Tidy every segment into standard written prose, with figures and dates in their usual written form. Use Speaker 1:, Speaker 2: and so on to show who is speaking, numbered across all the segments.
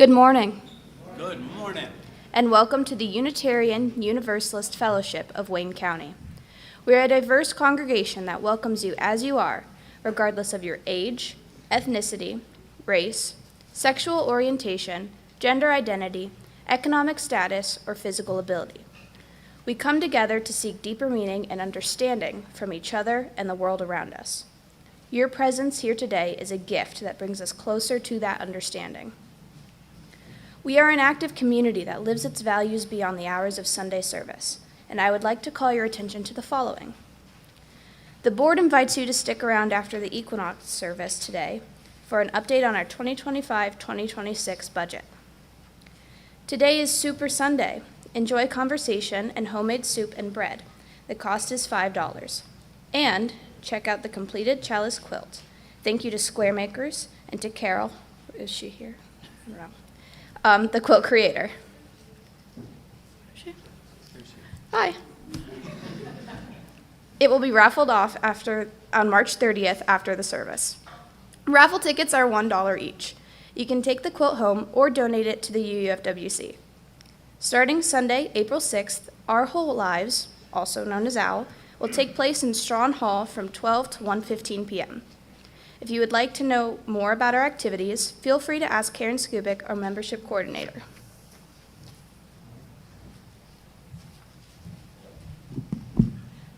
Speaker 1: Good morning,
Speaker 2: Good morning.
Speaker 1: and welcome to the Unitarian Universalist Fellowship of Wayne County. We are a diverse congregation that welcomes you as you are, regardless of your age, ethnicity, race, sexual orientation, gender identity, economic status, or physical ability. We come together to seek deeper meaning and understanding from each other and the world around us. Your presence here today is a gift that brings us closer to that understanding. We are an active community that lives its values beyond the hours of Sunday service, and I would like to call your attention to the following. The board invites you to stick around after the Equinox service today for an update on our 2025-2026 budget. Today is Super Sunday. Enjoy conversation and homemade soup and bread. The cost is $5. And check out the completed chalice quilt. Thank you to Square Makers and to Carol. Is she here? I don't know. The quilt creator. Hi. It will be raffled off on March 30th after the service. Raffle tickets are $1 each. You can take the quilt home or donate it to the UUFWC. Starting Sunday, April 6th, Our Whole Lives, also known as OWL, will take place in Strawn Hall from 12 to 1:15 p.m. If you would like to know more about our activities, feel free to ask Karen Skubik, our membership coordinator.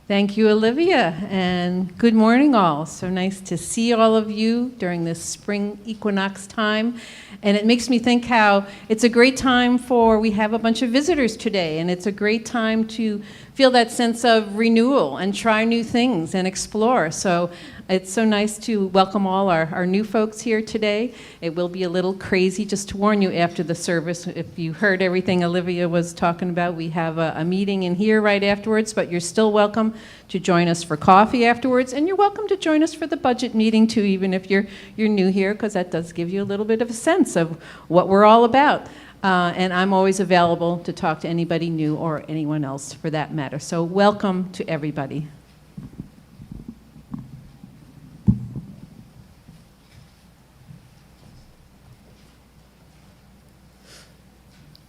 Speaker 3: Thank you, Olivia, and good morning all. So nice to see all of you during this spring equinox time. And it makes me think how it's a great time we have a bunch of visitors today, and it's a great time to feel that sense of renewal and try new things and explore. So it's so nice to welcome all our new folks here today. It will be a little crazy, just to warn you, after the service. If you heard everything Olivia was talking about, we have a meeting in here right afterwards, but you're still welcome to join us for coffee afterwards, and you're welcome to join us for the budget meeting too, even if you're new here, because that does give you a little bit of a sense of what we're all about. And I'm always available to talk to anybody new or anyone else for that matter. So welcome to everybody.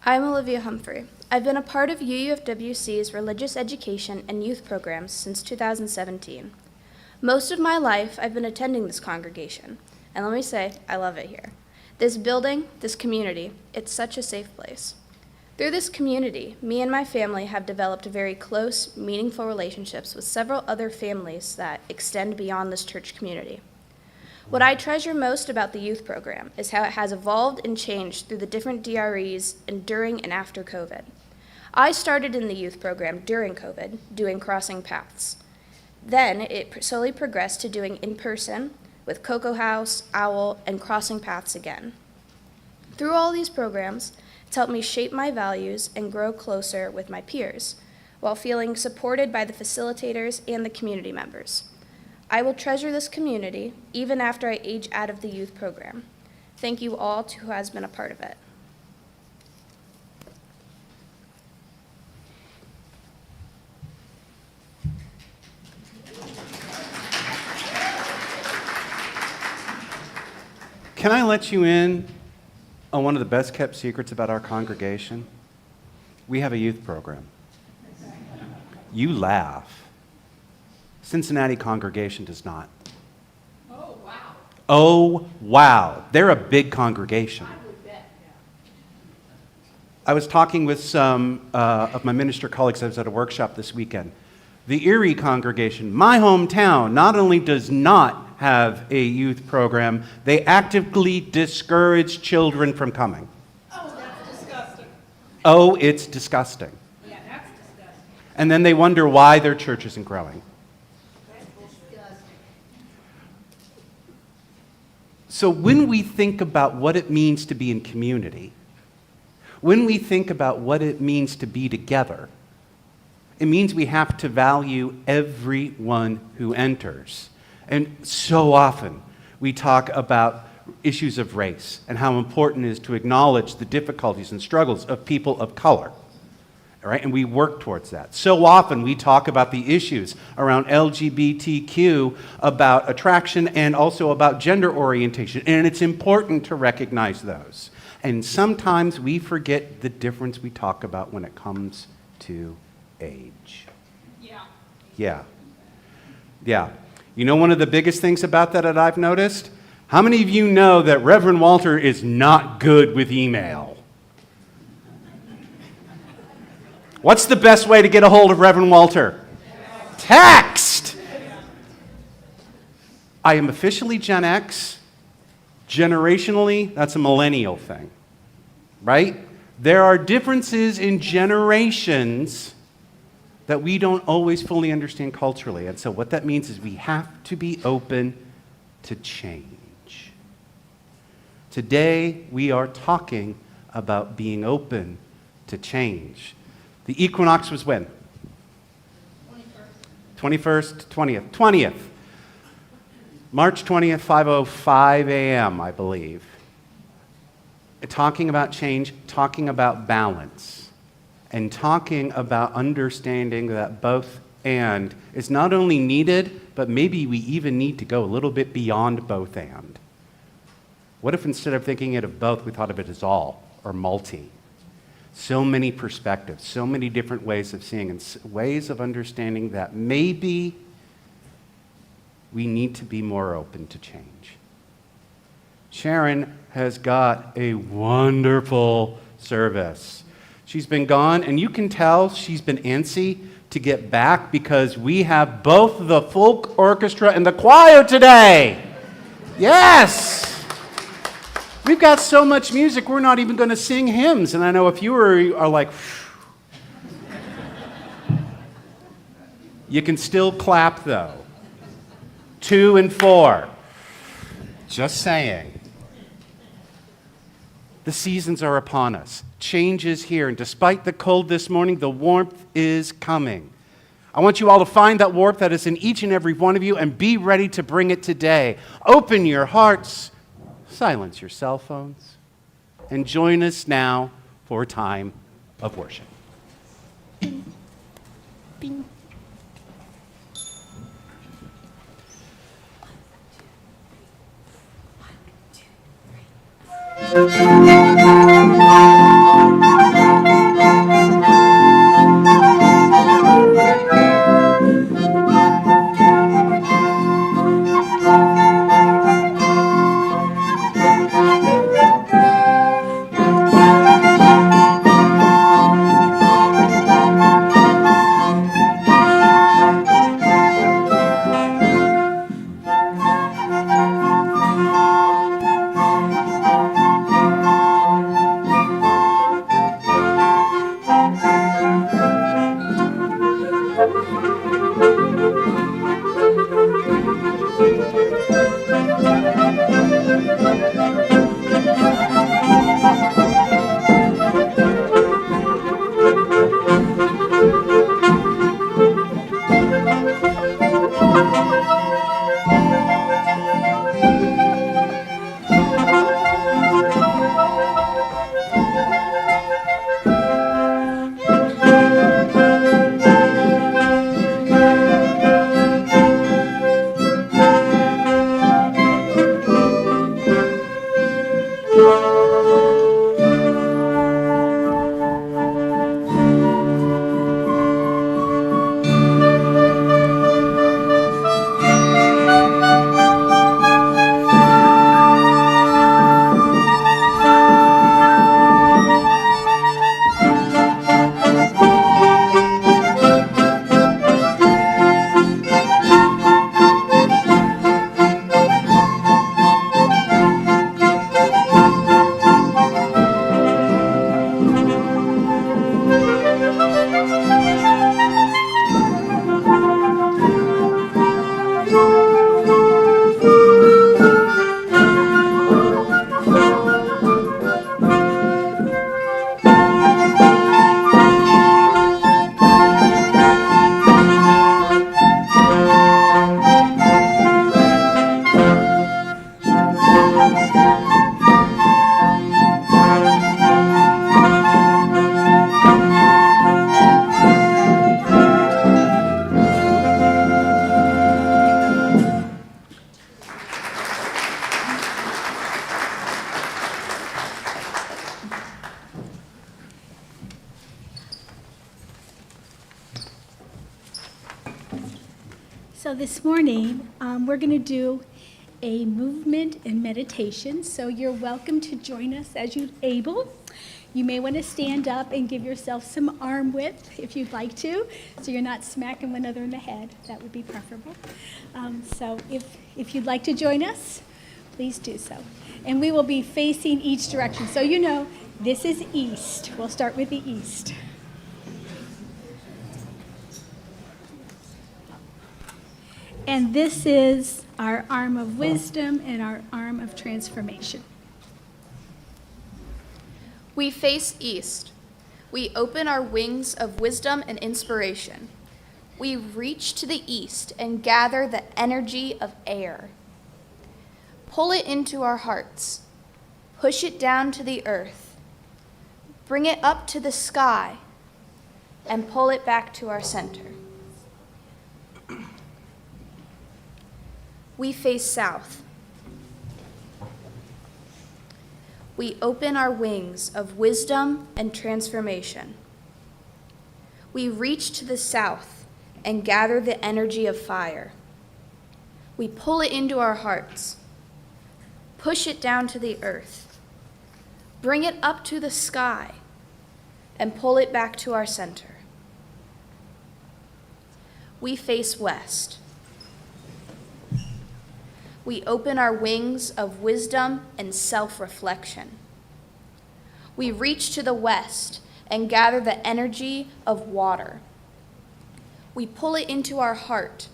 Speaker 1: I'm Olivia Humphrey. I've been a part of UUFWC's religious education and youth programs since 2017. Most of my life, I've been attending this congregation, and let me say, I love it here. This building, this community, it's such a safe place. Through this community, me and my family have developed very close, meaningful relationships with several other families that extend beyond this church community. What I treasure most about the youth program is how it has evolved and changed through the different DREs and during and after COVID. I started in the youth program during COVID, doing Crossing Paths. Then it slowly progressed to doing in-person with Cocoa House, OWL, and Crossing Paths again. Through all these programs, it's helped me shape my values and grow closer with my peers, while feeling supported by the facilitators and the community members. I will treasure this community even after I age out of the youth program. Thank you all to who has been a part of it.
Speaker 2: Can I let you in on one of the best kept secrets about our congregation? We have a youth program. You laugh. Cincinnati congregation does not.
Speaker 4: Oh, wow.
Speaker 2: Oh, wow. They're a big congregation.
Speaker 4: I would bet, yeah.
Speaker 2: I was talking with some of my minister colleagues. I was at a workshop this weekend. The Erie congregation, my hometown, not only does not have a youth program, they actively discourage children from coming.
Speaker 4: Oh, that's disgusting.
Speaker 2: Oh, it's disgusting.
Speaker 4: Yeah, that's disgusting.
Speaker 2: And then they wonder why their church isn't growing.
Speaker 4: That's disgusting.
Speaker 2: So when we think about what it means to be in community, when we think about what it means to be together, it means we have to value everyone who enters. And so often we talk about issues of race and how important it is to acknowledge the difficulties and struggles of people of color. All right? And we work towards that. So often we talk about the issues around LGBTQ, about attraction, and also about gender orientation. And it's important to recognize those. And sometimes we forget the difference we talk about when it comes to age. Yeah. You know one of the biggest things about that I've noticed? How many of you know that Reverend Walter is not good with email? What's the best way to get a hold of Reverend Walter? Text! I am officially Gen X. Generationally, that's a millennial thing, right? There are differences in generations that we don't always fully understand culturally. And so what that means is we have to be open to change. Today, we are talking about being open to change. The equinox was when? 21st, 20th. March 20th, 5:05 a.m., I believe. Talking about change, talking about balance, and talking about understanding that both and is not only needed, but maybe we even need to go a little bit beyond both and. What if instead of thinking it of both, we thought of it as all or multi? So many perspectives, so many different ways of seeing and ways of understanding that maybe we need to be more open to change. Sharon has got a wonderful service. She's been gone, and you can tell she's been antsy to get back because we have both the folk orchestra and the choir today. Yes! We've got so much music, we're not even going to sing hymns. And I know a few are like, you can still clap, though. 2 and 4. Just saying. The seasons are upon us. Change is here. And despite the cold this morning, the warmth is coming. I want you all to find that warmth that is in each and every one of you and be ready to bring it today. Open your hearts. Silence your cell phones. And join us now for a time of worship. Bing.
Speaker 5: So this morning, we're going to do a movement and meditation. So you're welcome to join us as you're able. You may want to stand up and give yourself some arm width if you'd like to, so you're not smacking one another in the head. That would be preferable. So if you'd like to join us, please do so. And we will be facing each direction. So you know, this is east. We'll start with the east. And this is our arm of wisdom and our arm of transformation.
Speaker 1: We face east. We open our wings of wisdom and inspiration. We reach to the east and gather the energy of air. Pull it into our hearts. Push it down to the earth. Bring it up to the sky and pull it back to our center. We face south. We open our wings of wisdom and transformation. We reach to the south and gather the energy of fire. We pull it into our hearts, push it down to the earth, bring it up to the sky, and pull it back to our center. We face west. We open our wings of wisdom and self-reflection. We reach to the west and gather the energy of water. We pull it into our heart,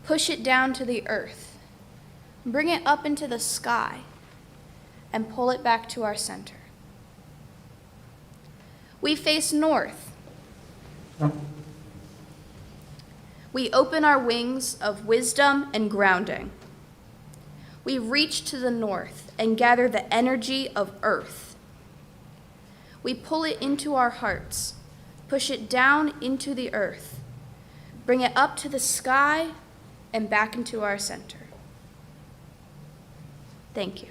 Speaker 1: push it down to the earth, bring it up into the sky, and pull it back to our center. We face north. We open our wings of wisdom and grounding. We reach to the north and gather the energy of earth. We pull it into our hearts, push it down into the earth, bring it up to the sky and back into our center. Thank you.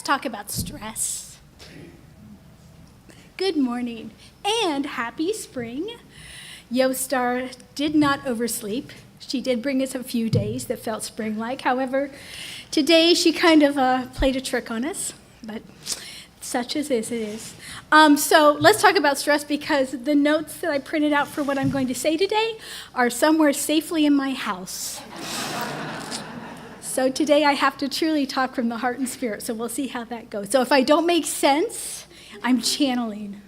Speaker 5: talk about stress. Good morning and happy spring. Yostar did not oversleep. She did bring us a few days that felt spring-like. However, today she kind of played a trick on us, but such as it is. So let's talk about stress, because the notes that I printed out for what I'm going to say today are somewhere safely in my house. So today I have to truly talk from the heart and spirit, so we'll see how that goes. So if I don't make sense, I'm channeling.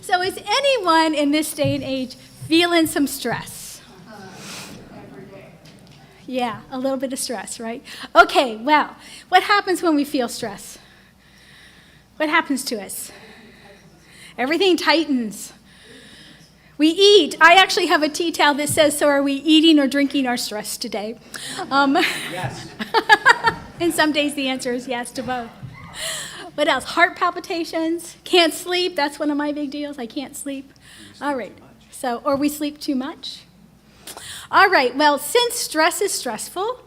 Speaker 5: So is anyone in this day and age feeling some stress? Yeah, a little bit of stress, right? Okay, well, what happens when we feel stress? What happens to us? Everything tightens. We eat. I actually have a tea towel that says, so are we eating or drinking our stress today?
Speaker 2: Yes.
Speaker 5: And some days the answer is yes to both. What else? Heart palpitations. Can't sleep. That's one of my big deals. I can't sleep. All right. So, or we sleep too much. All right. Well, since stress is stressful,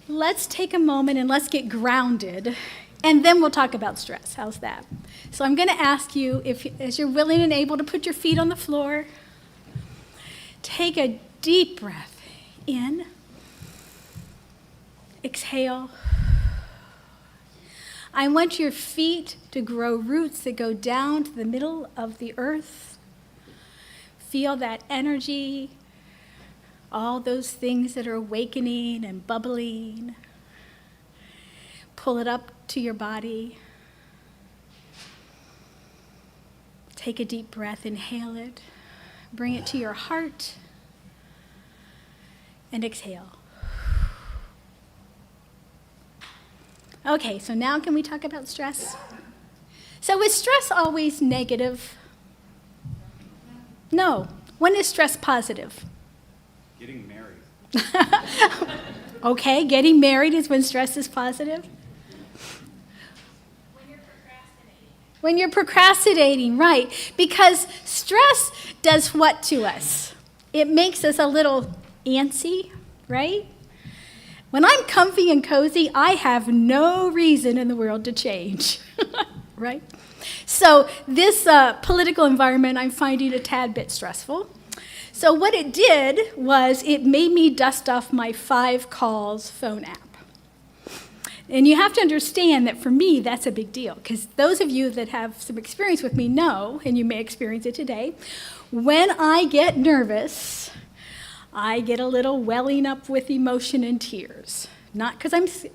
Speaker 5: let's take a moment and let's get grounded, and then we'll talk about stress. How's that? So I'm going to ask you, if, as you're willing and able, to put your feet on the floor. Take a deep breath in. Exhale. I want your feet to grow roots that go down to the middle of the earth. Feel that energy, all those things that are awakening and bubbling. Pull it up to your body. Take a deep breath, inhale it. Bring it to your heart. And exhale. Okay, so now can we talk about stress? So is stress always negative? No. When is stress positive?
Speaker 2: Getting married.
Speaker 5: Okay, getting married is when stress is positive? When you're procrastinating, right. Because stress does what to us? It makes us a little antsy, right? When I'm comfy and cozy, I have no reason in the world to change, right? So this political environment I'm finding a tad bit stressful. So what it did was it made me dust off my 5 calls phone app. And you have to understand that for me, that's a big deal, because those of you that have some experience with me know, and you may experience it today, when I get nervous, I get a little welling up with emotion and tears. Not because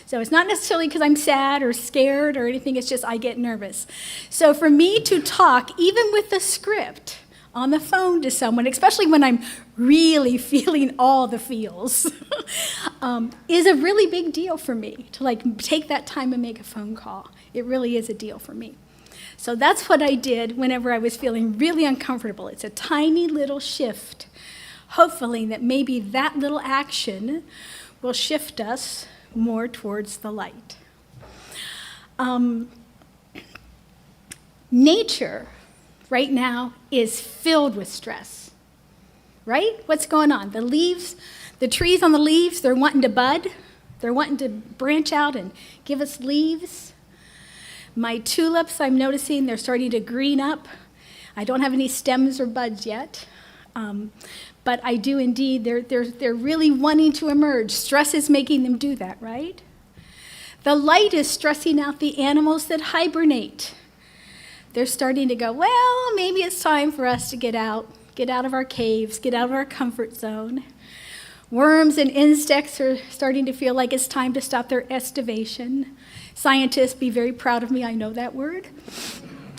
Speaker 5: so it's not necessarily because I'm sad or scared or anything, it's just I get nervous. So for me to talk, even with the script, on the phone to someone, especially when I'm really feeling all the feels, is a really big deal for me to take that time and make a phone call. It really is a deal for me. So that's what I did whenever I was feeling really uncomfortable. It's a tiny little shift, hopefully that maybe that little action will shift us more towards the light. Nature right now is filled with stress, right? What's going on? The leaves, the trees on the leaves, they're wanting to bud. They're wanting to branch out and give us leaves. My tulips, I'm noticing they're starting to green up. I don't have any stems or buds yet, but I do indeed. They're really wanting to emerge. Stress is making them do that, right? The light is stressing out the animals that hibernate. They're starting to go, well, maybe it's time for us to get out of our caves, get out of our comfort zone. Worms and insects are starting to feel like it's time to stop their estivation. Scientists, be very proud of me, I know that word.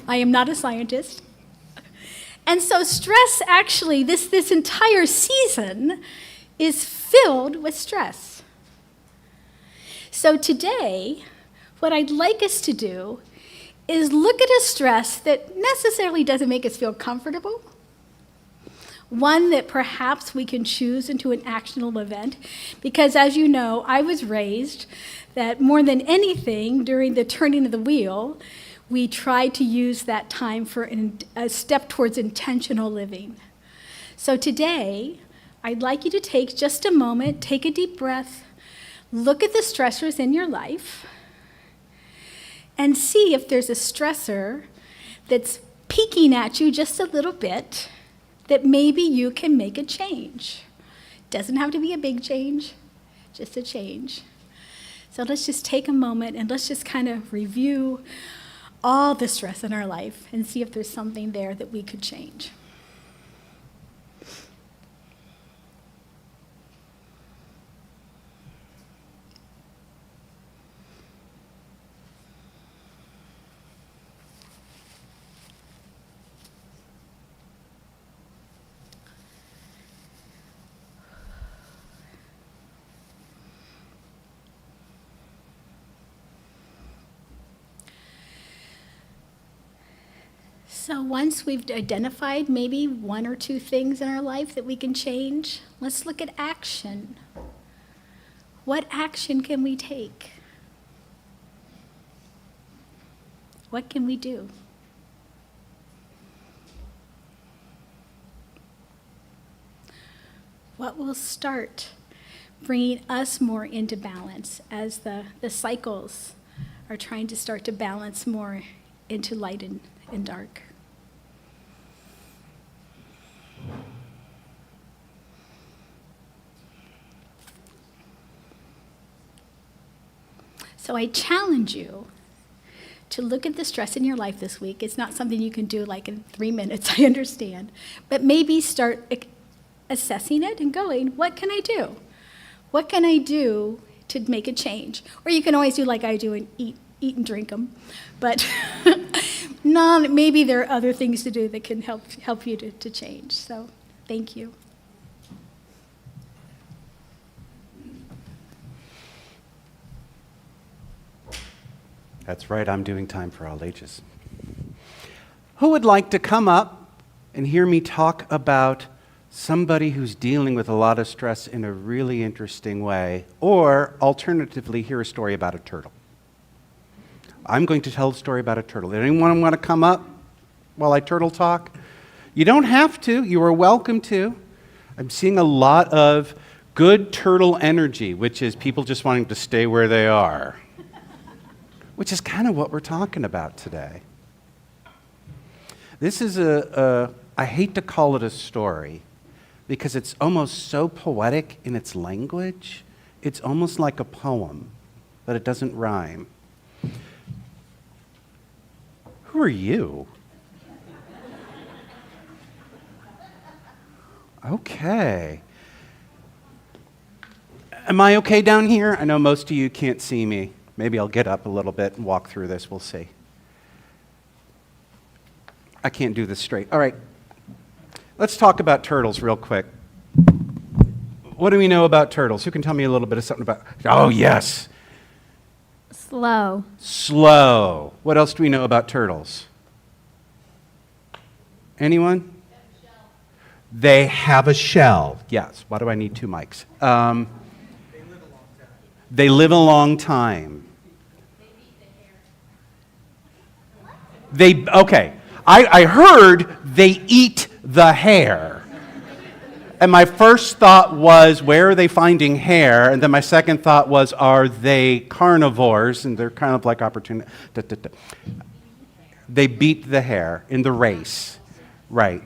Speaker 5: I am not a scientist. And so stress, actually, this entire season is filled with stress. So today, what I'd like us to do is look at a stress that necessarily doesn't make us feel comfortable, one that perhaps we can choose into an actionable event, because as you know, I was raised that more than anything during the turning of the wheel, we try to use that time for a step towards intentional living. So today, I'd like you to take just a moment, take a deep breath, look at the stressors in your life and see if there's a stressor that's peeking at you just a little bit that maybe you can make a change. Doesn't have to be a big change, just a change. So let's just take a moment and let's just kind of review all the stress in our life and see if there's something there that we could change. So once we've identified maybe one or two things in our life that we can change, let's look at action. What action can we take? What can we do? What will start bringing us more into balance as the cycles are trying to start to balance more into light and dark? So I challenge you to look at the stress in your life this week. It's not something you can do like in 3 minutes, I understand. But maybe start assessing it and going, what can I do? What can I do to make a change? Or you can always do like I do and eat and drink them. But no, maybe there are other things to do that can help you to change. So thank you.
Speaker 2: That's right, I'm doing time for all ages. Who would like to come up and hear me talk about somebody who's dealing with a lot of stress in a really interesting way, or alternatively, hear a story about a turtle? I'm going to tell a story about a turtle. Anyone want to come up while I turtle talk? You don't have to. You are welcome to. I'm seeing a lot of good turtle energy, which is people just wanting to stay where they are, which is kind of what we're talking about today. This is I hate to call it a story because it's almost so poetic in its language. It's almost like a poem, but it doesn't rhyme. Who are you? Okay. Am I okay down here? I know most of you can't see me. Maybe I'll get up a little bit and walk through this. We'll see. I can't do this straight. All right. Let's talk about turtles real quick. What do we know about turtles? Who can tell me a little bit of something about... Oh, yes.
Speaker 6: Slow.
Speaker 2: Slow. What else do we know about turtles? Anyone? They have a shell. Yes. Why do I need two mics? They live a long time. Okay. I heard they eat the hair. And my first thought was, where are they finding hair? And then my second thought was, are they carnivores? And they're kind of like opportunity. They beat the hair in the race. Right.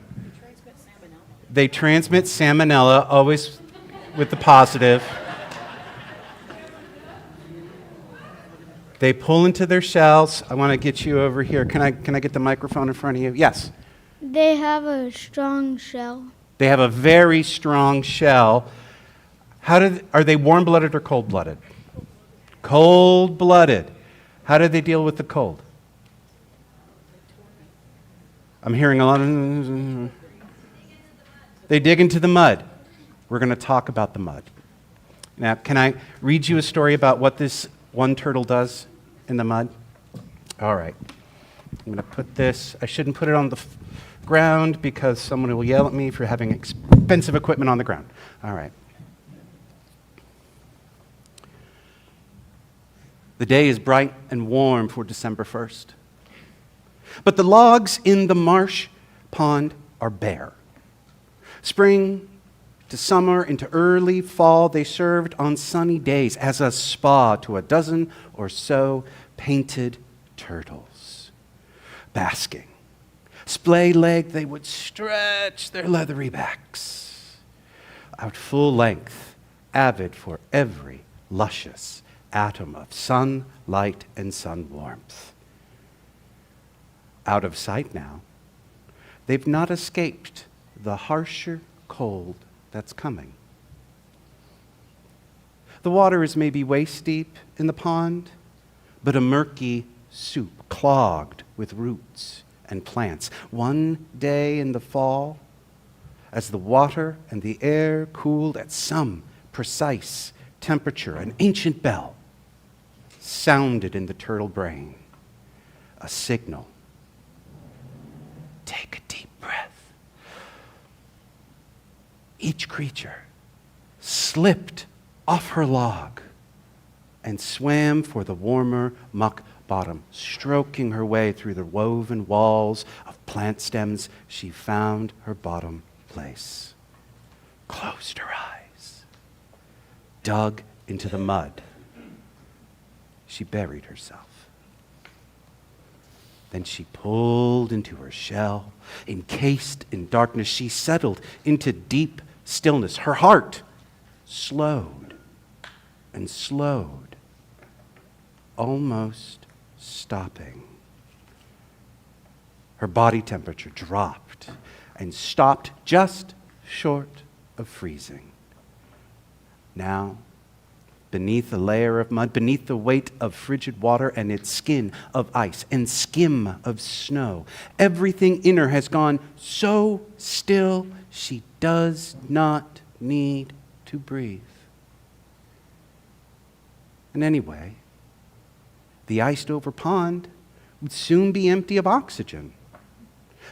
Speaker 2: They transmit salmonella, always with the positive. They pull into their shells. I want to get you over here. Can I get the microphone in front of you? Yes.
Speaker 6: They have a strong shell.
Speaker 2: They have a very strong shell. Are they warm-blooded or cold-blooded? Cold-blooded. How do they deal with the cold? I'm hearing a lot of... They dig into the mud. We're going to talk about the mud. Now, can I read you a story about what this one turtle does in the mud? All right. I'm going to put this... I shouldn't put it on the ground because someone will yell at me for having expensive equipment on the ground. All right. The day is bright and warm for December 1st. But the logs in the marsh pond are bare. Spring to summer into early fall, they served on sunny days as a spa to a dozen or so painted turtles. Basking, splay-legged, they would stretch their leathery backs out full length, avid for every luscious atom of sun, light, and sun warmth. Out of sight now, they've not escaped the harsher cold that's coming. The water is maybe waist deep in the pond, but a murky soup clogged with roots and plants. One day in the fall, as the water and the air cooled at some precise temperature, an ancient bell sounded in the turtle brain, a signal. Take a deep breath. Each creature slipped off her log and swam for the warmer muck bottom, stroking her way through the woven walls of plant stems. She found her bottom place, closed her eyes, dug into the mud. She buried herself. Then she pulled into her shell. Encased in darkness, she settled into deep stillness. Her heart slowed and slowed, almost stopping. Her body temperature dropped and stopped just short of freezing. Now, beneath a layer of mud, beneath the weight of frigid water and its skin of ice and skim of snow, everything in her has gone so still she does not need to breathe. And anyway, the iced-over pond would soon be empty of oxygen.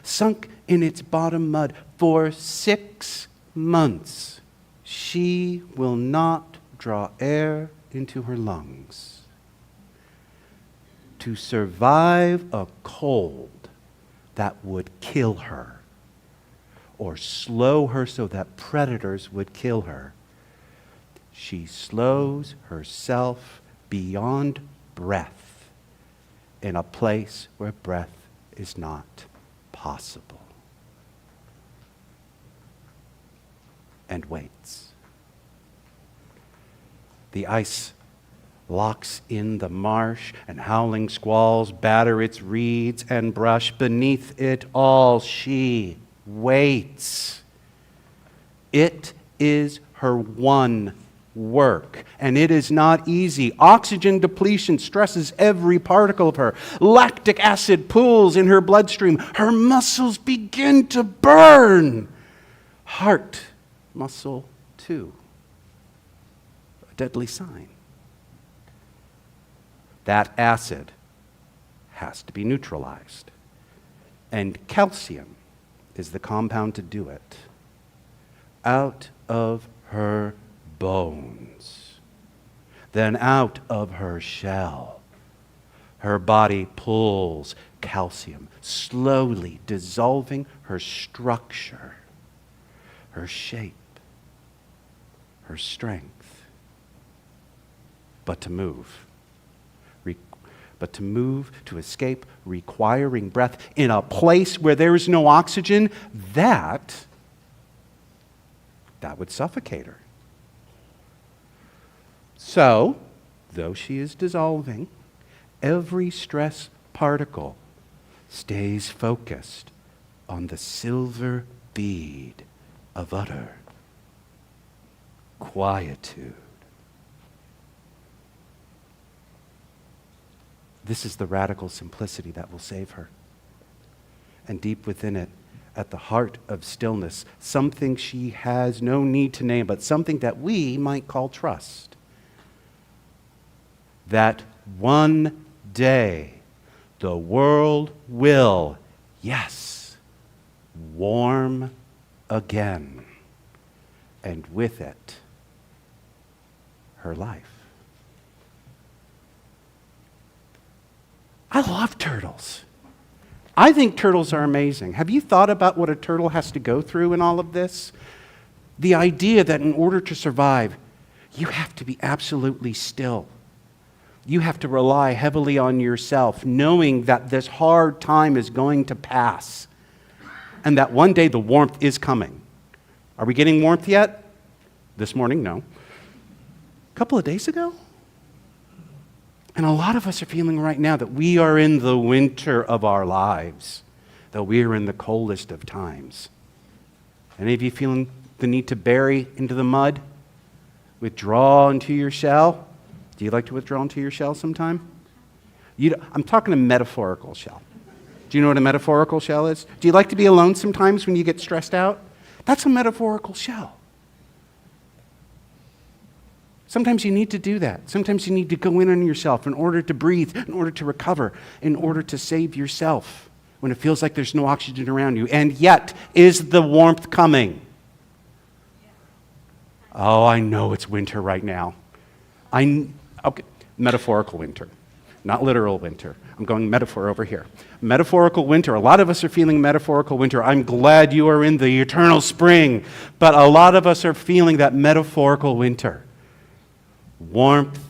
Speaker 2: Sunk in its bottom mud for 6 months, she will not draw air into her lungs. To survive a cold that would kill her or slow her so that predators would kill her, she slows herself beyond breath in a place where breath is not possible. And waits. The ice locks in the marsh, and howling squalls batter its reeds and brush. Beneath it all, she waits. It is her one work, and it is not easy. Oxygen depletion stresses every particle of her. Lactic acid pools in her bloodstream. Her muscles begin to burn. Heart muscle, too. A deadly sign. That acid has to be neutralized. And calcium is the compound to do it. Out of her bones, then out of her shell, her body pulls calcium, slowly dissolving her structure, her shape, her strength. But to move, to escape, requiring breath in a place where there is no oxygen, that would suffocate her. So, though she is dissolving, every stress particle stays focused on the silver bead of utter quietude. This is the radical simplicity that will save her. And deep within it, at the heart of stillness, something she has no need to name, but something that we might call trust. That one day the world will, yes, warm again. And with it, her life. I love turtles. I think turtles are amazing. Have you thought about what a turtle has to go through in all of this? The idea that in order to survive, you have to be absolutely still. You have to rely heavily on yourself, knowing that this hard time is going to pass and that one day the warmth is coming. Are we getting warmth yet? This morning, no. A couple of days ago? And a lot of us are feeling right now that we are in the winter of our lives, that we are in the coldest of times. Any of you feeling the need to bury into the mud? Withdraw into your shell? Do you like to withdraw into your shell sometime? I'm talking a metaphorical shell. Do you know what a metaphorical shell is? Do you like to be alone sometimes when you get stressed out? That's a metaphorical shell. Sometimes you need to do that. Sometimes you need to go in on yourself in order to breathe, in order to recover, in order to save yourself when it feels like there's no oxygen around you. And yet, is the warmth coming? Oh, I know it's winter right now. Okay, metaphorical winter, not literal winter. I'm going metaphor over here. Metaphorical winter. A lot of us are feeling metaphorical winter. I'm glad you are in the eternal spring, but a lot of us are feeling that metaphorical winter. Warmth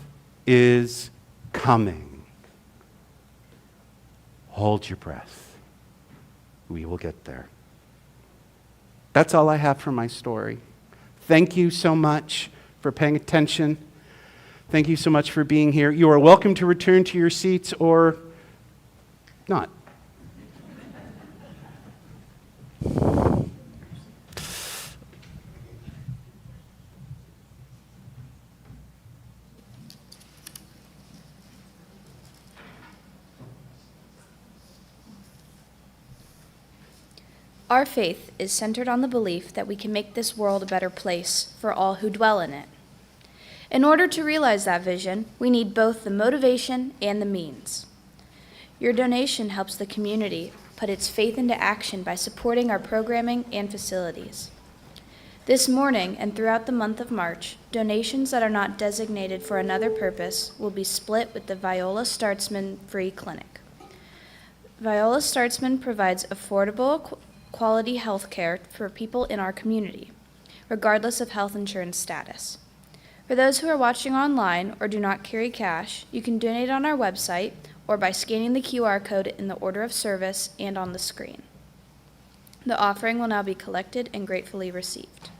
Speaker 2: is coming. Hold your breath. We will get there. That's all I have for my story. Thank you so much for paying attention. Thank you so much for being here. You are welcome to return to your seats or not.
Speaker 1: Our faith is centered on the belief that we can make this world a better place for all who dwell in it. In order to realize that vision, we need both the motivation and the means. Your donation helps the community put its faith into action by supporting our programming and facilities. This morning and throughout the month of March, donations that are not designated for another purpose will be split with the Viola Startzman Free Clinic. Viola Startzman provides affordable, quality health care for people in our community, regardless of health insurance status. For those who are watching online or do not carry cash, you can donate on our website or by scanning the QR code in the order of service and on the screen. The offering will now be collected and gratefully received.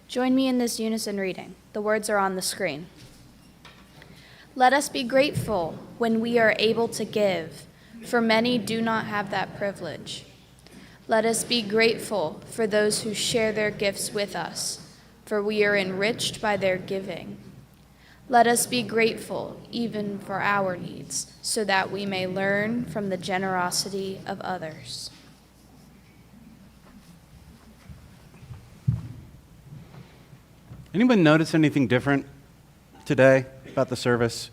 Speaker 1: Join me in this unison reading. The words are on the screen. Let us be grateful when we are able to give, for many do not have that privilege. Let us be grateful for those who share their gifts with us, for we are enriched by their giving. Let us be grateful even for our needs, so that we may learn from the generosity of others.
Speaker 2: Anyone notice anything different today about the service?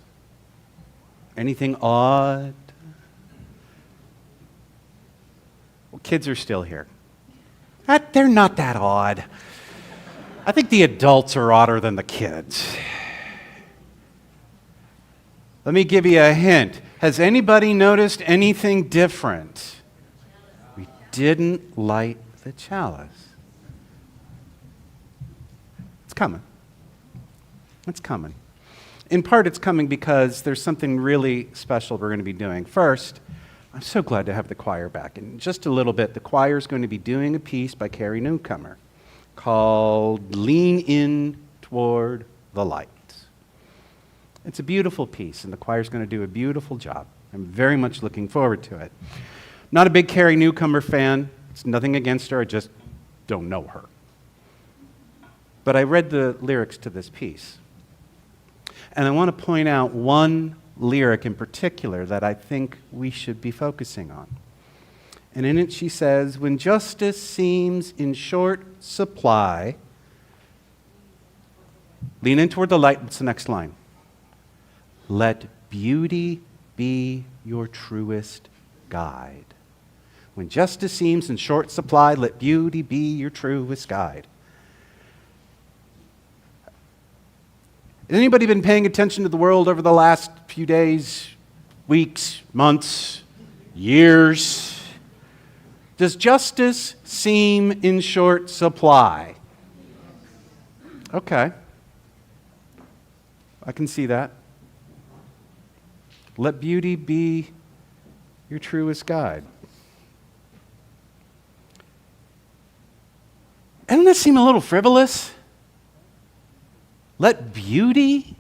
Speaker 2: Anything odd? Well, kids are still here. They're not that odd. I think the adults are odder than the kids. Let me give you a hint. Has anybody noticed anything different? We didn't light the chalice. It's coming. It's coming. In part, it's coming because there's something really special we're going to be doing. First, I'm so glad to have the choir back. In just a little bit, the choir is going to be doing a piece by Carrie Newcomer called Lean In Toward the Light. It's a beautiful piece, and the choir's going to do a beautiful job. I'm very much looking forward to it. Not a big Carrie Newcomer fan. It's nothing against her. I just don't know her. But I read the lyrics to this piece. And I want to point out one lyric in particular that I think we should be focusing on. And in it she says, when justice seems in short supply, lean in toward the light. What's the next line? Let beauty be your truest guide. When justice seems in short supply, let beauty be your truest guide. Has anybody been paying attention to the world over the last few days, weeks, months, years? Does justice seem in short supply? Okay. I can see that. Let beauty be your truest guide. Doesn't that seem a little frivolous? Let beauty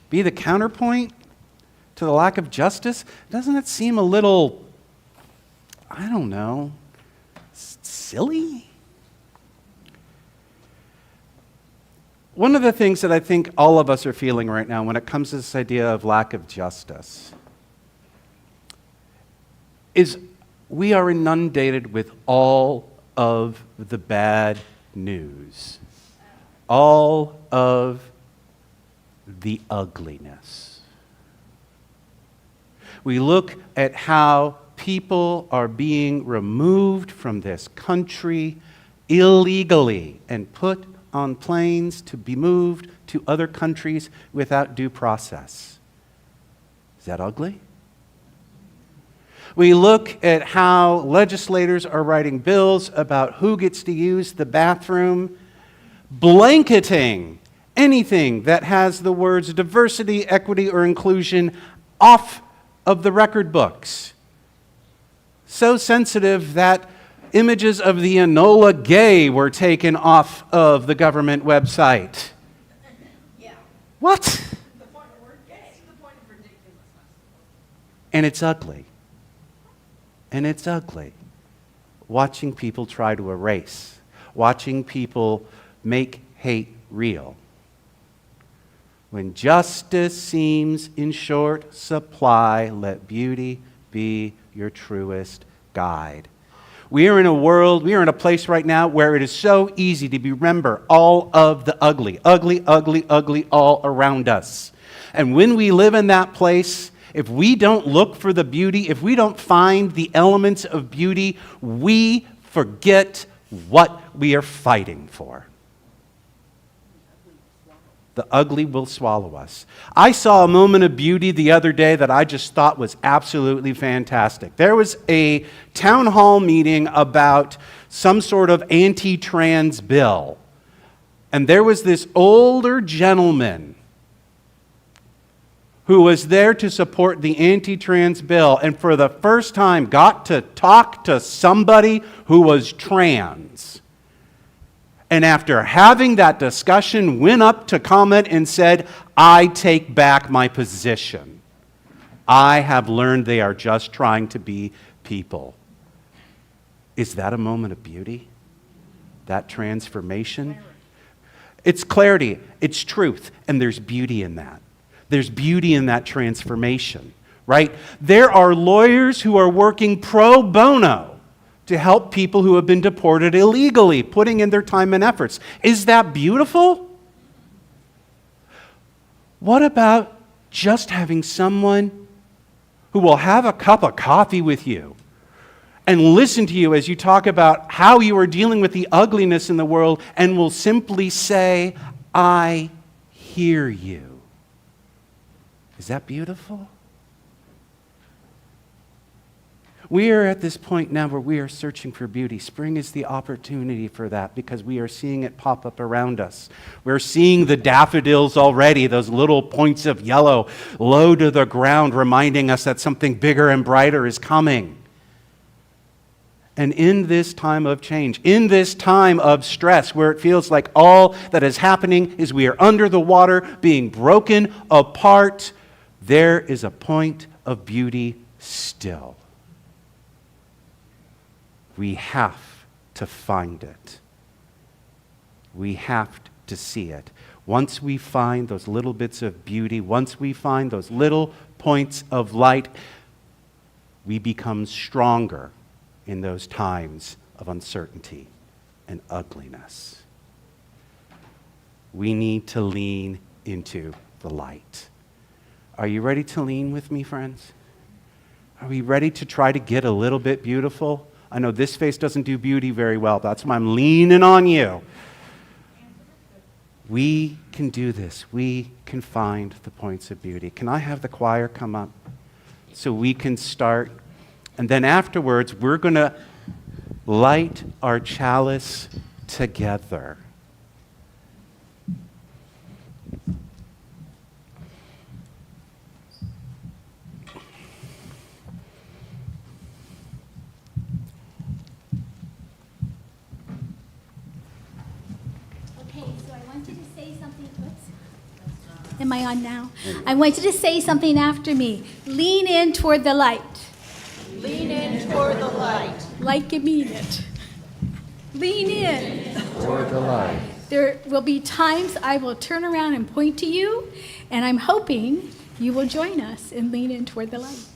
Speaker 2: be the counterpoint to the lack of justice? Doesn't it seem a little, I don't know, silly? One of the things that I think all of us are feeling right now when it comes to this idea of lack of justice is we are inundated with all of the bad news, all of the ugliness. We look at how people are being removed from this country illegally and put on planes to be moved to other countries without due process. Is that ugly? We look at how legislators are writing bills about who gets to use the bathroom, blanketing anything that has the words diversity, equity, or inclusion off of the record books. So sensitive that images of the Enola Gay were taken off of the government website.
Speaker 4: Yeah.
Speaker 2: What?
Speaker 4: The point of word gay. The point of ridiculousness.
Speaker 2: And it's ugly. And it's ugly. Watching people try to erase. Watching people make hate real. When justice seems in short supply, let beauty be your truest guide. We are in a world, we are in a place right now where it is so easy to remember all of the ugly, ugly, ugly, ugly all around us. And when we live in that place, if we don't look for the beauty, if we don't find the elements of beauty, we forget what we are fighting for. The ugly will swallow us. I saw a moment of beauty the other day that I just thought was absolutely fantastic. There was a town hall meeting about some sort of anti-trans bill. And there was this older gentleman who was there to support the anti-trans bill and for the first time got to talk to somebody who was trans. And after having that discussion, went up to comment and said, I take back my position. I have learned they are just trying to be people. Is that a moment of beauty? That transformation? It's clarity, it's truth, and there's beauty in that. There's beauty in that transformation, right? There are lawyers who are working pro bono to help people who have been deported illegally, putting in their time and efforts. Is that beautiful? What about just having someone who will have a cup of coffee with you and listen to you as you talk about how you are dealing with the ugliness in the world and will simply say, I hear you. Is that beautiful? We are at this point now where we are searching for beauty. Spring is the opportunity for that because we are seeing it pop up around us. We're seeing the daffodils already, those little points of yellow low to the ground, reminding us that something bigger and brighter is coming. And in this time of change, in this time of stress, where it feels like all that is happening is we are under the water, being broken apart, there is a point of beauty still. We have to find it. We have to see it. Once we find those little bits of beauty, once we find those little points of light, we become stronger in those times of uncertainty and ugliness. We need to lean into the light. Are you ready to lean with me, friends? Are we ready to try to get a little bit beautiful? I know this face doesn't do beauty very well. That's why I'm leaning on you. We can do this. We can find the points of beauty. Can I have the choir come up so we can start? And then afterwards, we're going to light our chalice together.
Speaker 5: Am I on now? I want you to say something after me. Lean in toward the light.
Speaker 4: Lean in toward the light.
Speaker 5: Like you mean it. Lean in.
Speaker 2: Toward the light.
Speaker 5: There will be times I will turn around and point to you, and I'm hoping you will join us and lean in toward the light.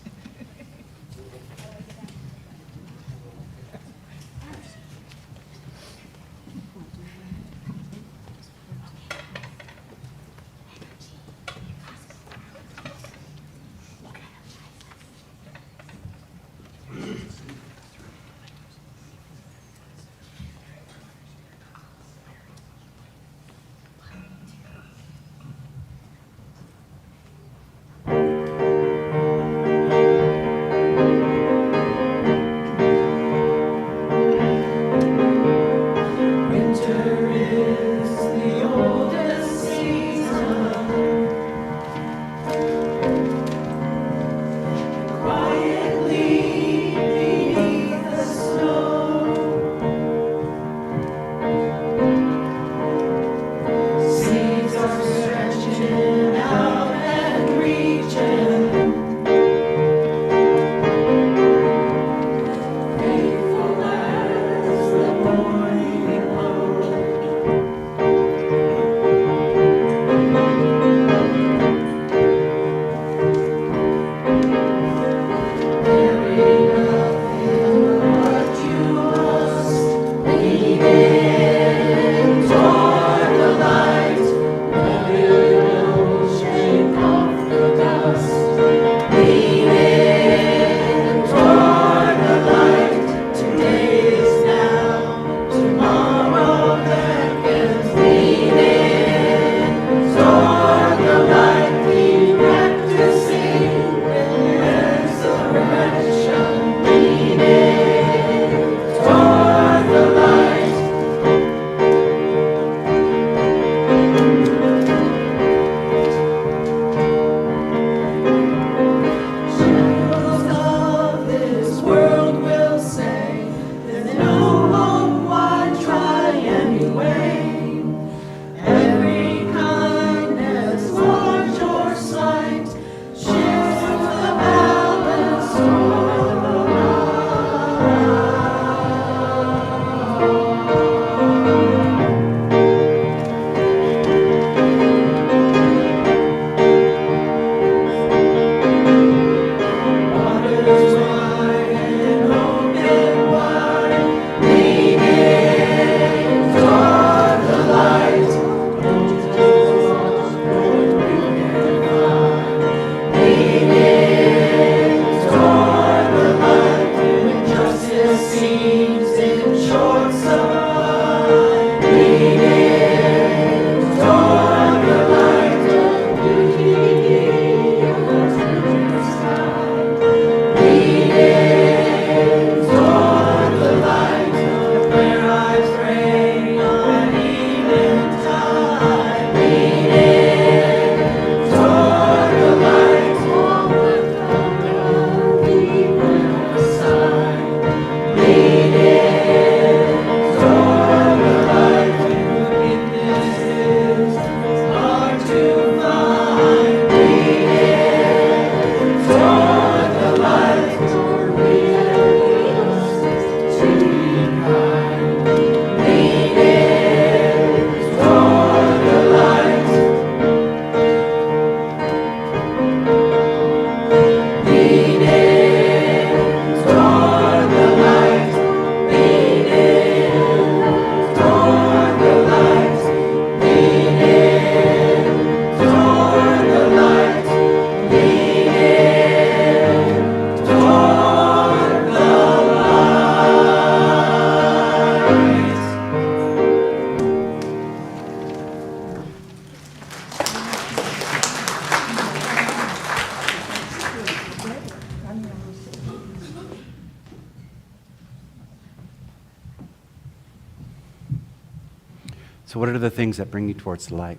Speaker 2: So what are the things that bring you towards the light?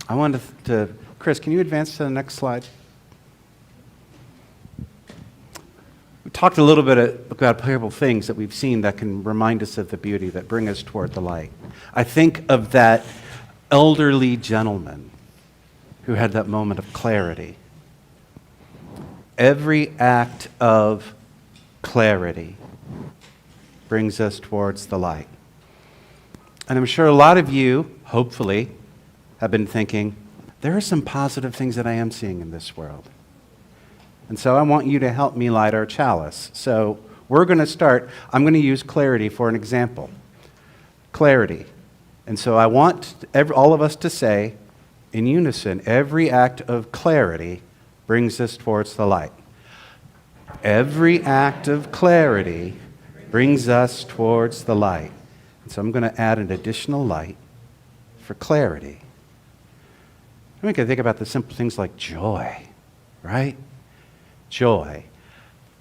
Speaker 2: I wanted to Chris, can you advance to the next slide? We talked a little bit about parable things that we've seen that can remind us of the beauty, that bring us toward the light. I think of that elderly gentleman who had that moment of clarity. Every act of clarity brings us towards the light. And I'm sure a lot of you, hopefully, have been thinking, there are some positive things that I am seeing in this world. And so I want you to help me light our chalice. So we're going to start. I'm going to use clarity for an example. Clarity. And so I want all of us to say, in unison, every act of clarity brings us towards the light. Every act of clarity brings us towards the light. And so I'm going to add an additional light for clarity. We can think about the simple things like joy, right? Joy.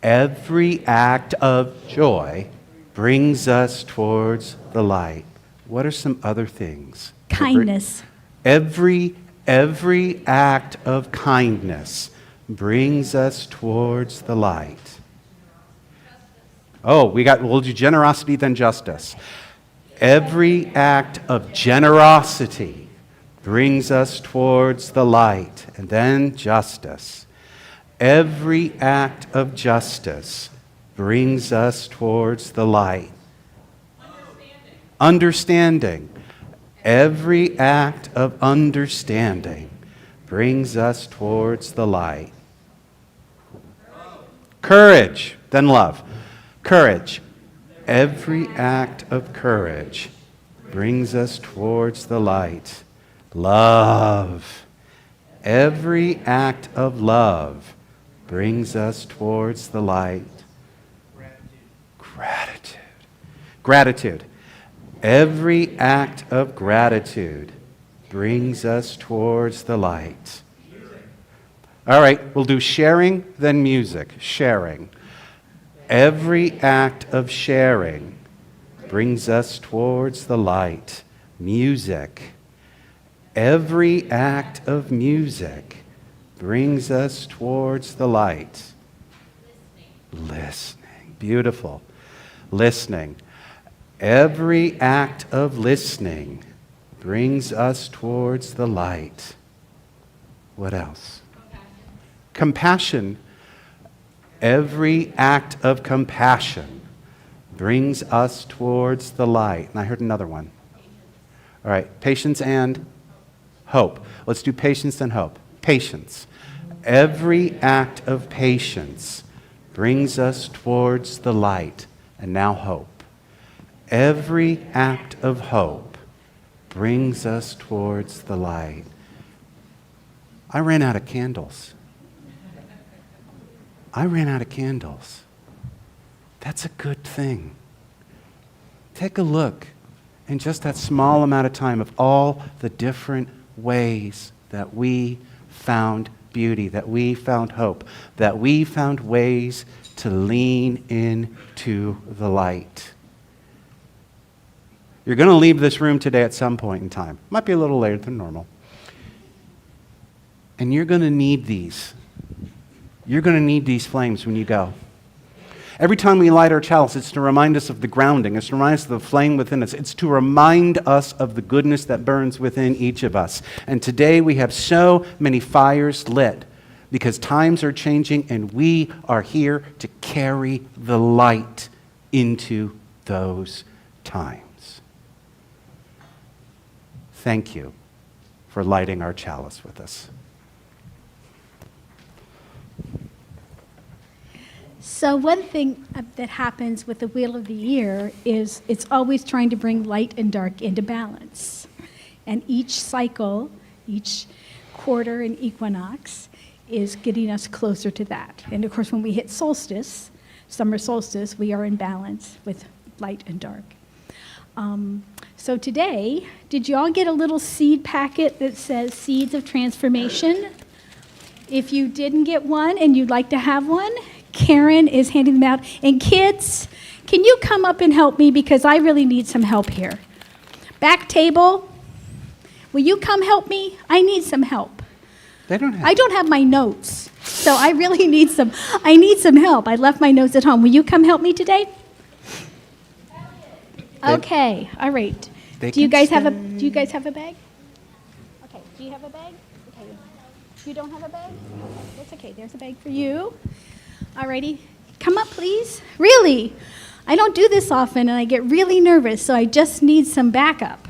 Speaker 2: Every act of joy brings us towards the light. What are some other things?
Speaker 5: Kindness.
Speaker 2: Every act of kindness brings us towards the light. Oh, we'll do generosity, then justice. Every act of generosity brings us towards the light, and then justice. Every act of justice brings us towards the light. Understanding. Every act of understanding brings us towards the light. Courage, then love. Courage. Every act of courage brings us towards the light. Love. Every act of love brings us towards the light. Gratitude. Gratitude. Every act of gratitude brings us towards the light. All right, we'll do sharing, then music. Sharing. Every act of sharing brings us towards the light. Music. Every act of music brings us towards the light. Listening. Beautiful. Listening. Every act of listening brings us towards the light. What else? Compassion. Every act of compassion brings us towards the light. And I heard another one. All right, patience and hope. Let's do patience and hope. Patience. Every act of patience brings us towards the light. And now hope. Every act of hope brings us towards the light. I ran out of candles. That's a good thing. Take a look in just that small amount of time of all the different ways that we found beauty, that we found hope, that we found ways to lean into the light. You're going to leave this room today at some point in time. Might be a little later than normal. And you're going to need these. You're going to need these flames when you go. Every time we light our chalice, it's to remind us of the grounding. It's to remind us of the flame within us. It's to remind us of the goodness that burns within each of us. And today we have so many fires lit because times are changing and we are here to carry the light into those times. Thank you for lighting our chalice with us.
Speaker 5: So one thing that happens with the Wheel of the Year is it's always trying to bring light and dark into balance. And each cycle, each quarter and equinox is getting us closer to that. And of course, when we hit solstice, summer solstice, we are in balance with light and dark. So today, did you all get a little seed packet that says Seeds of Transformation? If you didn't get one and you'd like to have one, Karen is handing them out. And kids, can you come up and help me because I really need some help here. Back table, will you come help me? I need some help.
Speaker 2: They don't have.
Speaker 5: I don't have my notes, so I really need some help. I left my notes at home. Will you come help me today? Okay, all right.
Speaker 2: They
Speaker 5: Do you
Speaker 2: can
Speaker 5: guys have a
Speaker 2: stay.
Speaker 5: bag? Okay, do you have a bag? Okay. You don't have a bag? That's okay. There's a bag for you. All righty. Come up, please. Really? I don't do this often, and I get really nervous, so I just need some backup.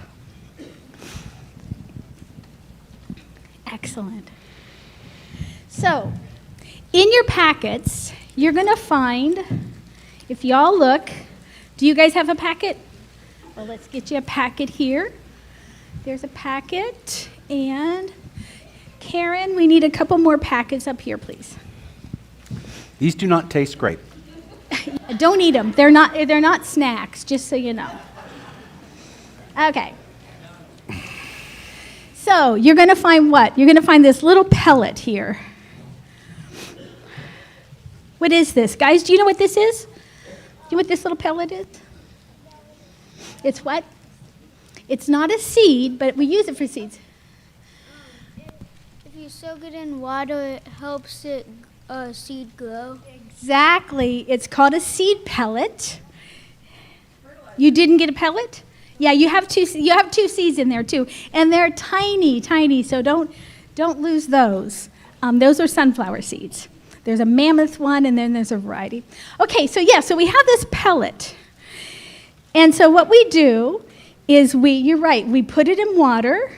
Speaker 5: Excellent. So, in your packets, you're going to find, if y'all look, do you guys have a packet? Well, let's get you a packet here. There's a packet, and Karen, we need a couple more packets up here, please.
Speaker 2: These do not taste great.
Speaker 5: Don't eat them. They're not snacks, just so you know. Okay. So you're going to find what? You're going to find this little pellet here. What is this? Guys, do you know what this is? Do you know what this little pellet is? It's what? It's not a seed, but we use it for seeds.
Speaker 6: If you soak it in water, it helps it seed grow.
Speaker 5: Exactly. It's called a seed pellet. You didn't get a pellet? Yeah, you have two seeds in there too, and they're tiny, tiny. So don't lose those. Those are sunflower seeds. There's a mammoth one, and then there's a variety. Okay, so yeah, so we have this pellet, and so what we do is you're right, we put it in water,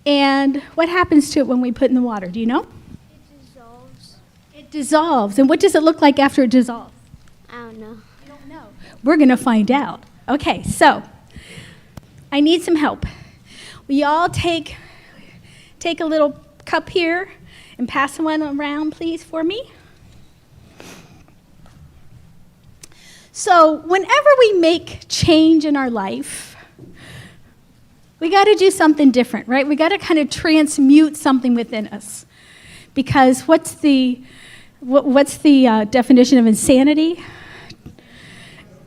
Speaker 5: and what happens to it when we put it in the water? Do you know?
Speaker 6: It dissolves.
Speaker 5: It dissolves, and what does it look like after it dissolves?
Speaker 6: I don't know.
Speaker 5: I don't know. We're going to find out. Okay, so I need some help. Will you all take a little cup here and pass one around, please, for me? So whenever we make change in our life, we got to do something different, right? We got to kind of transmute something within us. Because what's the definition of insanity?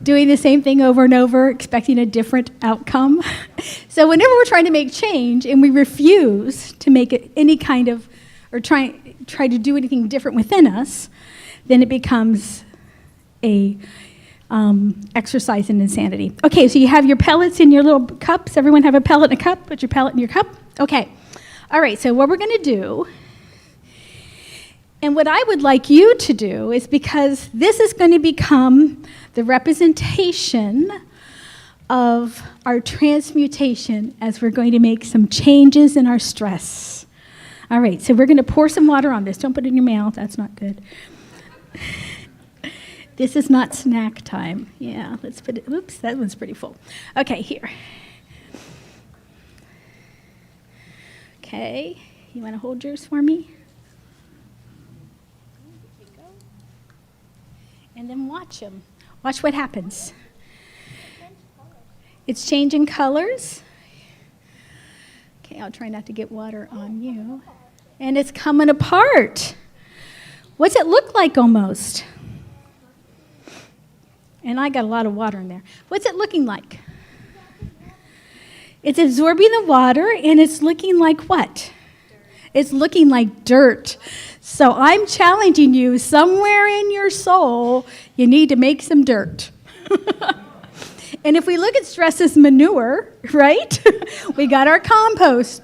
Speaker 5: Doing the same thing over and over, expecting a different outcome. So whenever we're trying to make change and we refuse to make it any kind of, or try to do anything different within us, then it becomes a exercise in insanity. Okay, so you have your pellets in your little cups. Everyone have a pellet in a cup? Put your pellet in your cup. Okay. All right, so what we're going to do, and what I would like you to do is, because this is going to become the representation of our transmutation as we're going to make some changes in our stress. All right, so we're going to pour some water on this. Don't put it in your mouth. That's not good. This is not snack time. Yeah, let's put it, oops, that one's pretty full. Okay, here. Okay, you want to hold yours for me? Here you go. And then watch them. Watch what happens. It's changing colors. Okay, I'll try not to get water on you. And it's coming apart. What's it look like almost? And I got a lot of water in there. What's it looking like? It's absorbing the water, and it's looking like what? It's looking like dirt. So I'm challenging you, somewhere in your soul, you need to make some dirt. And if we look at stress as manure, right? We got our compost.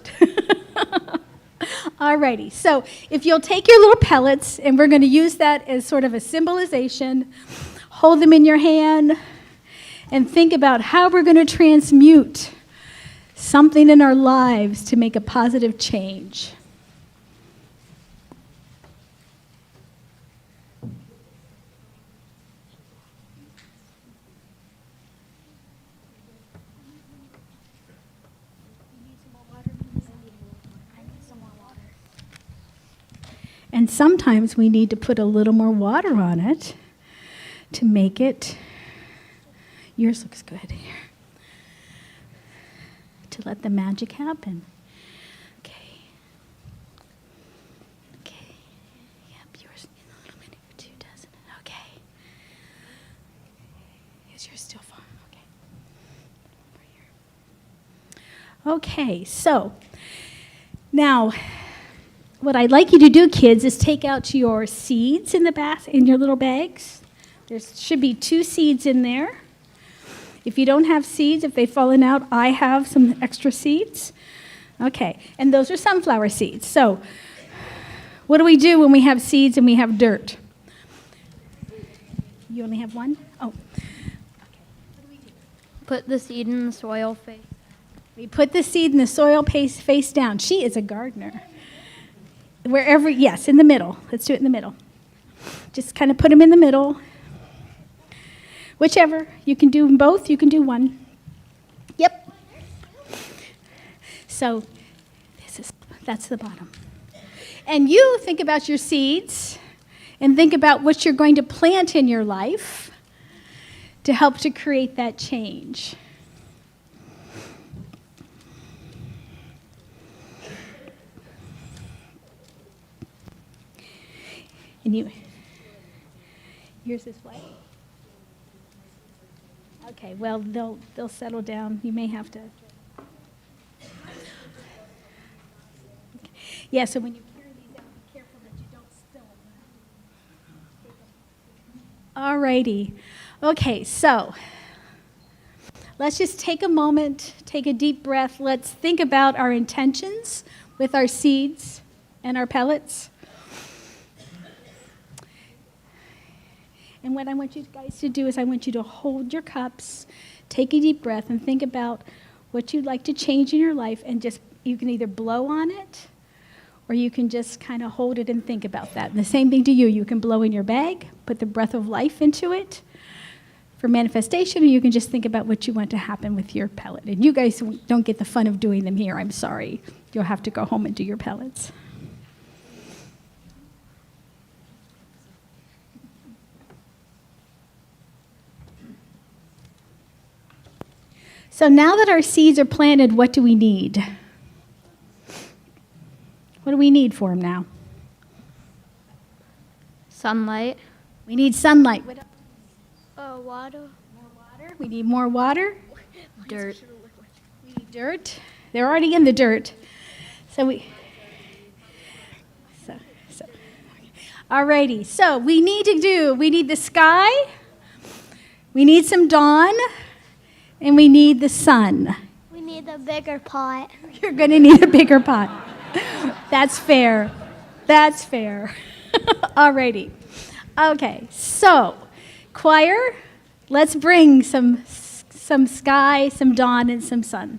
Speaker 5: Alrighty, so if you'll take your little pellets, and we're going to use that as sort of a symbolization, hold them in your hand, and think about how we're going to transmute something in our lives to make a positive change. And sometimes we need to put a little more water on it to make it, yours looks good here, to let the magic happen. Okay. Okay. Yep, yours needs a little bit too, doesn't it? Okay. Is yours still far? Okay. Over here. Okay, so now what I'd like you to do, kids, is take out your seeds in your little bags. There should be 2 seeds in there. If you don't have seeds, if they've fallen out, I have some extra seeds. Okay, and those are sunflower seeds. So what do we do when we have seeds and we have dirt? You only have one? Oh.
Speaker 6: Put the seed in the soil face.
Speaker 5: We put the seed in the soil face down. She is a gardener. Wherever, yes, in the middle. Let's do it in the middle. Just kind of put them in the middle. Whichever. You can do both. You can do one. Yep. So that's the bottom. And you think about your seeds and think about what you're going to plant in your life to help to create that change. And yours is what? Okay, well, they'll settle down. You may have to. Okay. Yeah, so when you carry these out, be careful that you don't spill them. All righty. Okay, so let's just take a moment, take a deep breath. Let's think about our intentions with our seeds and our pellets. And what I want you guys to do is I want you to hold your cups, take a deep breath, and think about what you'd like to change in your life. And just, you can either blow on it, or you can just kind of hold it and think about that. And the same thing to you. You can blow in your bag, put the breath of life into it for manifestation, or you can just think about what you want to happen with your pellet. And you guys don't get the fun of doing them here. I'm sorry. You'll have to go home and do your pellets. So now that our seeds are planted, what do we need? What do we need for them now?
Speaker 6: Sunlight.
Speaker 5: We need sunlight. What else?
Speaker 6: Water.
Speaker 5: More water. We need more water.
Speaker 6: Dirt.
Speaker 5: We need dirt. They're already in the dirt. Alrighty. So we need the sky. We need some dawn. And we need the sun.
Speaker 6: We need a bigger pot.
Speaker 5: You're going to need a bigger pot. That's fair. That's fair. Alrighty. Okay, so choir, let's bring some sky, some dawn, and some sun.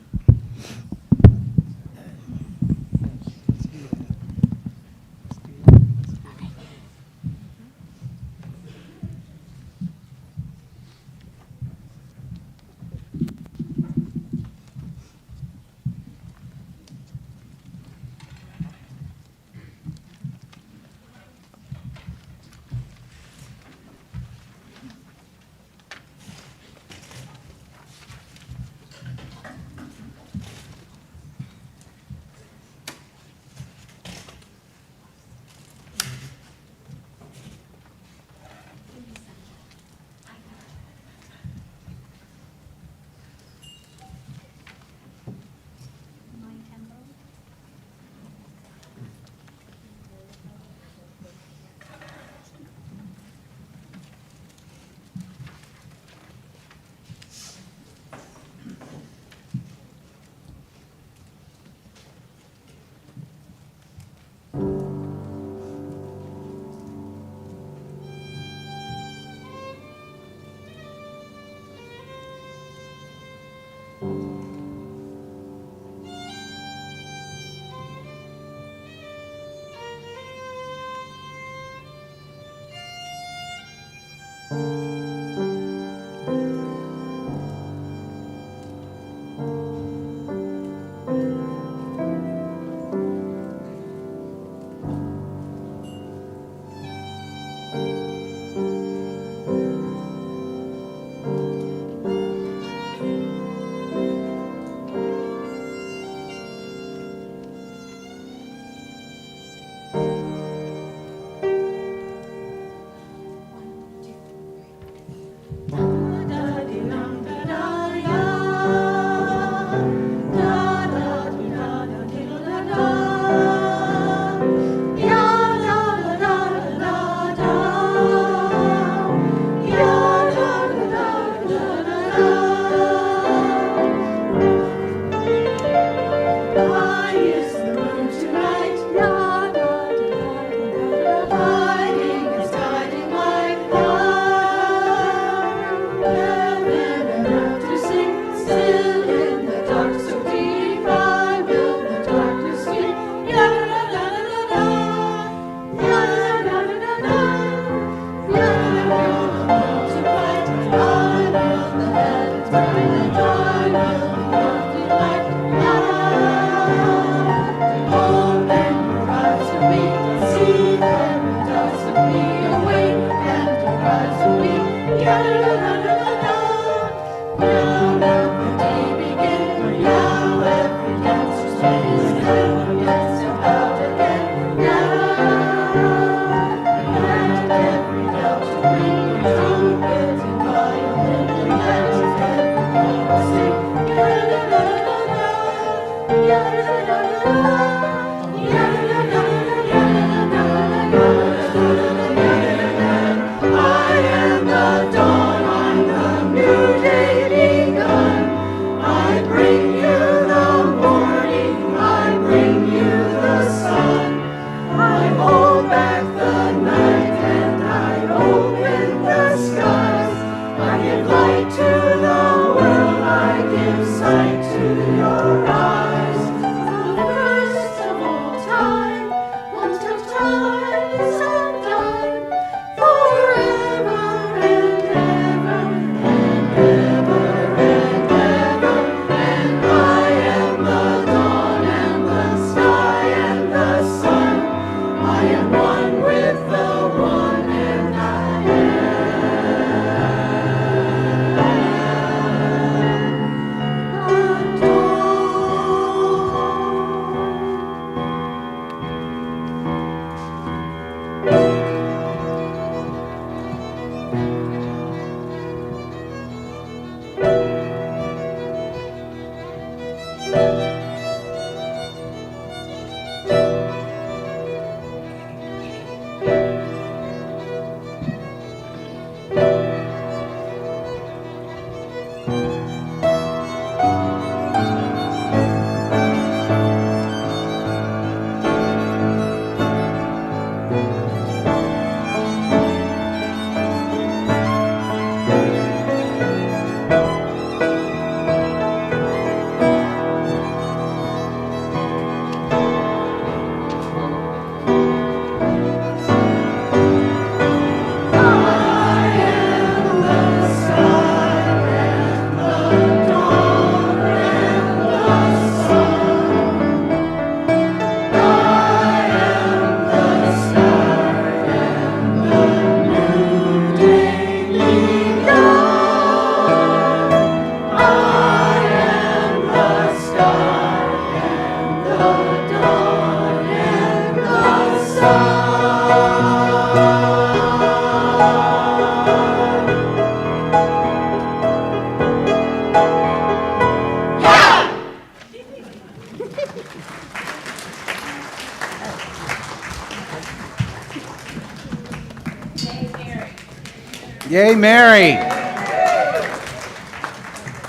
Speaker 2: Yay, Mary.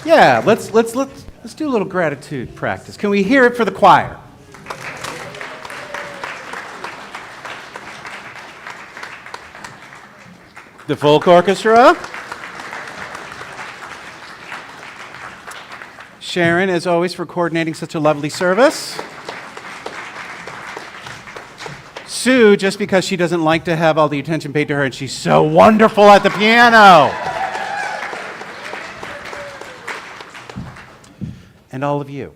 Speaker 2: Yeah, let's do a little gratitude practice. Can we hear it for the choir? The folk orchestra. Sharon, as always, for coordinating such a lovely service. Sue, just because she doesn't like to have all the attention paid to her, and she's so wonderful at the piano. And all of you.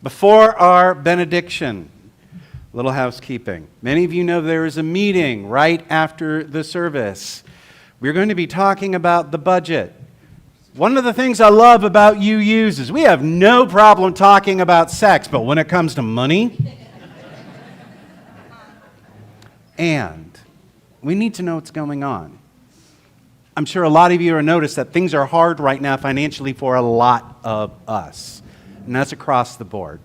Speaker 2: Before our benediction, a little housekeeping. Many of you know there is a meeting right after the service. We're going to be talking about the budget. One of the things I love about UUs is we have no problem talking about sex, but when it comes to money, and we need to know what's going on. I'm sure a lot of you have noticed that things are hard right now financially for a lot of us, and that's across the board.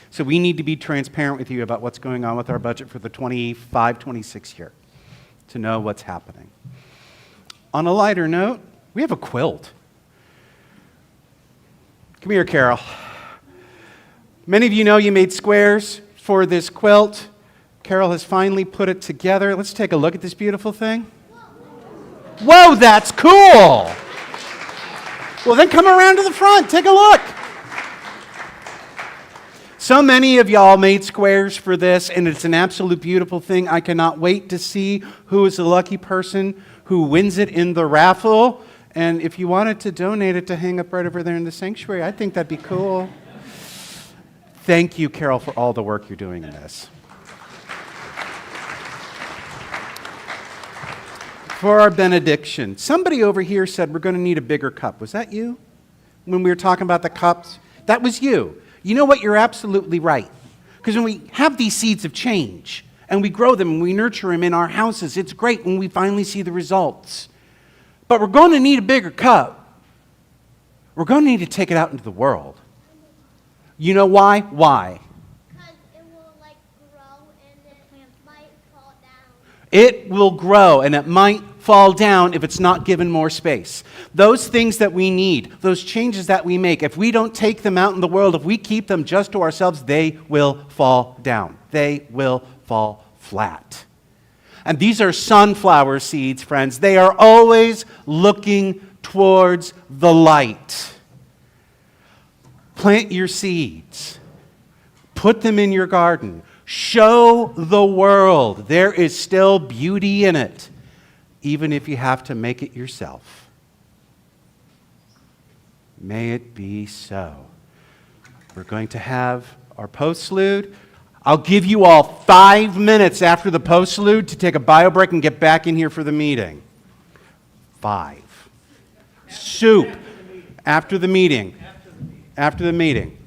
Speaker 2: So we need to be transparent with you about what's going on with our budget for the 25-26 year to know what's happening. On a lighter note, we have a quilt. Come here, Carol. Many of you know you made squares for this quilt. Carol has finally put it together. Let's take a look at this beautiful thing. Whoa, that's cool! Well, then come around to the front. Take a look. So many of y'all made squares for this, and it's an absolute beautiful thing. I cannot wait to see who is the lucky person who wins it in the raffle. And if you wanted to donate it to hang up right over there in the sanctuary, I think that'd be cool. Thank you, Carol, for all the work you're doing in this. For our benediction, somebody over here said we're going to need a bigger cup. Was that you? When we were talking about the cups? That was you. You know what? You're absolutely right. Because when we have these seeds of change, and we grow them, and we nurture them in our houses, it's great when we finally see the results. But we're going to need a bigger cup. We're going to need to take it out into the world. You know why? Why?
Speaker 6: Because it will grow and it might fall down.
Speaker 2: It will grow, and it might fall down if it's not given more space. Those things that we need, those changes that we make, if we don't take them out in the world, if we keep them just to ourselves, they will fall down. They will fall flat. And these are sunflower seeds, friends. They are always looking towards the light. Plant your seeds. Put them in your garden. Show the world there is still beauty in it, even if you have to make it yourself. May it be so. We're going to have our postlude. I'll give you all 5 minutes after the postlude to take a bio break and get back in here for the meeting. 5. Soup. After the meeting. After the meeting.